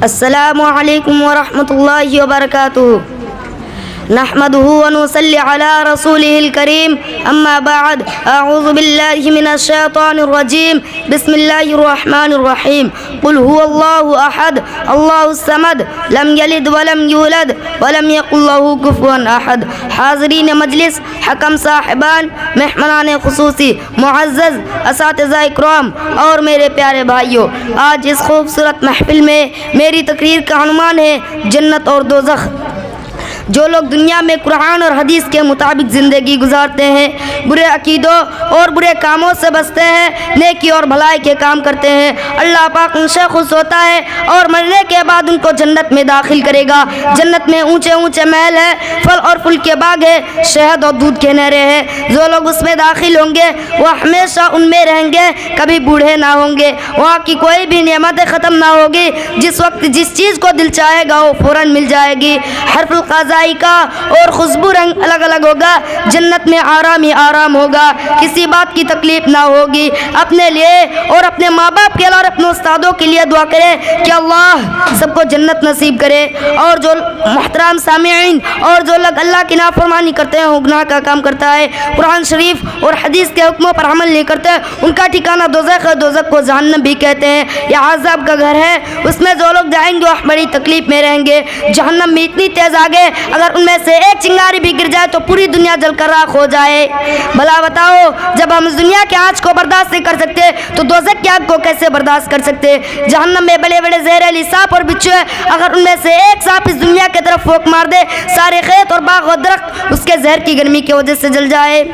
السلام علیکم ورحمۃ اللہ وبرکاتہ نحمده ونصلي على رسوله الكريم اما بعد اعوذ بالله من الشيطان الرجيم بسم الله الرحمن الرحيم قل هو الله احد الله الصمد لم يلد ولم يولد ولم يكن له كفوا احد. حاضرین مجلس، حکم صاحبان، مہمانان خصوصی، معزز اساتذہ اکرام اور میرے پیارے بھائیوں، آج اس خوبصورت محفل میں میری تقریر کا عنوان ہے جنت اور دوزخ. جو لوگ دنیا میں قرآن اور حدیث کے مطابق زندگی گزارتے ہیں، برے عقیدوں اور برے کاموں سے بچتے ہیں، نیکی اور بھلائی کے کام کرتے ہیں، اللہ پاک ان سے خوش ہوتا ہے اور مرنے کے بعد ان کو جنت میں داخل کرے گا. جنت میں اونچے اونچے محل ہیں، پھل اور پھول کے باغ ہیں، شہد اور دودھ کے نہریں ہیں. جو لوگ اس میں داخل ہوں گے وہ ہمیشہ ان میں رہیں گے، کبھی بوڑھے نہ ہوں گے. وہاں کی کوئی بھی نعمت ختم نہ ہوگی. جس وقت جس چیز کو دل چاہے گا وہ فوراً مل جائے گی. حرف القاضائی کا اور خوشبو رنگ الگ الگ ہوگا. جنت میں آرام ہی آرام ہوگا، کسی بات کی تکلیف نہ ہوگی. اپنے لیے اور اپنے ماں باپ کے لیے اور اپنے استادوں کے لیے دعا کریں کہ اللہ سب کو جنت نصیب کرے. اور جو محترم سامعین، اور جو لوگ اللہ کی نافرمانی کرتے ہیں، گناہ کا کام کرتا ہے، قرآن شریف اور حدیث کے حکموں پر عمل نہیں کرتے، ان کا ٹھکانہ دوزخ ہے. دوزخ کو جہنم بھی کہتے ہیں. یہ عذاب کا گھر ہے، اس میں جو لوگ جائیں گے وہ بڑی تکلیف میں رہیں گے. جہنم میں اتنی تیز آگے، اگر ان میں سے ایک چنگاری بھی گر جائے تو پوری دنیا جل کر راکھ ہو جائے. بھلا بتاؤ، جب ہم اس دنیا کے آنچ کو برداشت نہیں کر سکتے تو دوزخ کی آگ کو کیسے برداشت کر سکتے؟ جہنم میں بڑے بڑے زہریلی سانپ اور بچھو ہیں، اگر ان میں سے ایک سانپ اس دنیا کی طرف پھونک مار دے، سارے کھیت اور باغ اور درخت اس کے زہر کی گرمی کی وجہ سے جل جائے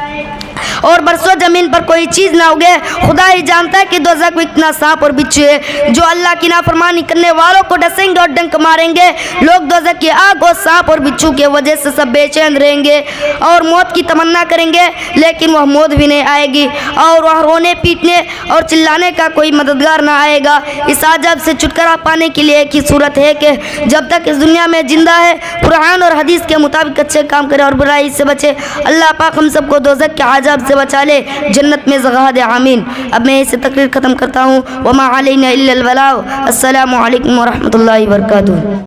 اور برسوں زمین پر کوئی چیز نہ اگے. خدا ہی جانتا ہے کہ دوزخ میں اتنا سانپ اور بچھو ہے. جو اللہ کی نافرمانی کرنے والوں کو ڈسیں گے اور ڈنک ماریں گے. لوگ دوزخ کی آگ اور سانپ اور بچھو کی وجہ سے سب بے چین رہیں گے اور موت کی تمنا کریں گے، لیکن وہ موت بھی نہیں آئے گی اور وہ رونے پیٹنے اور چلانے کا کوئی مددگار نہ آئے گا. اس عذاب سے چھٹکارا پانے کے لیے ایک ہی صورت ہے کہ جب تک اس دنیا میں زندہ ہے قرآن اور حدیث کے مطابق اچھے کام کرے اور برائی سے بچے. اللہ پاک ہم سب کو دوزخ کے عذاب سے بچا لے، جنت میں جگہ دے، آمین. اب میں اسے تقریر ختم کرتا ہوں. وما علینا الا البلاغ. السلام علیکم ورحمۃ اللہ وبرکاتہ.